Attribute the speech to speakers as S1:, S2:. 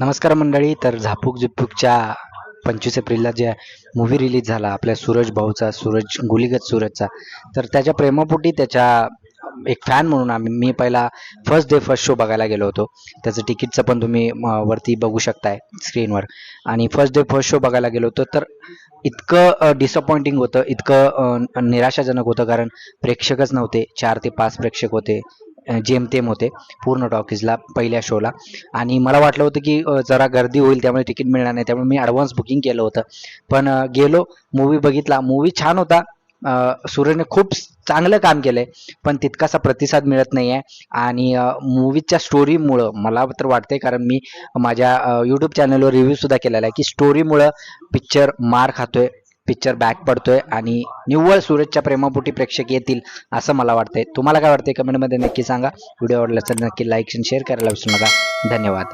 S1: नमस्कार मंडळी. तर झापूक झुपूकच्या 25 एप्रिलला जे मूवी रिलीज झाला आपल्या सूरज भाऊचा, गुलीगत सूरजचा, तर त्याच्या प्रेमापोटी त्याच्या एक फॅन म्हणून मी पहिला फर्स्ट शो बघायला गेलो होतो. त्याचं तिकीटचं पण तुम्ही वरती बघू शकताय स्क्रीनवर. आणि फर्स्ट शो बघायला गेलो होतो, तर इतकं डिसअपॉइंटिंग होतं, इतकं निराशाजनक होतं, कारण प्रेक्षकच नव्हते. 4 ते 5 प्रेक्षक होते, जेमतेम होते पूर्ण टॉकीजला पहिल्या शोला. आणि मला वाटलं होतं की जरा गर्दी होईल, त्यामुळे तिकीट मिळणार नाही, त्यामुळे मी ॲडव्हान्स बुकिंग केलं होतं. पण गेलो, मूवी बघितला, मूवी छान होता. सूरजने खूप चांगलं काम केलंय, पण तितकासा प्रतिसाद मिळत नाही आहे. आणि मूवीच्या स्टोरीमुळं मला तर वाटतंय, कारण मी माझ्या यूट्यूब चॅनलवर रिव्ह्यूसुद्धा केलेला आहे की स्टोरीमुळं पिक्चर मार खातोय, पिक्चर बॅक पडतोय आणि निव्वळ सूरजच्या प्रेमापोटी प्रेक्षक येतील असं मला वाटतंय. तुम्हाला काय वाटतंय कमेंटमध्ये नक्की सांगा. व्हिडिओ आवडला तर नक्की लाईक आणि शेअर करायला विसरू नका. धन्यवाद.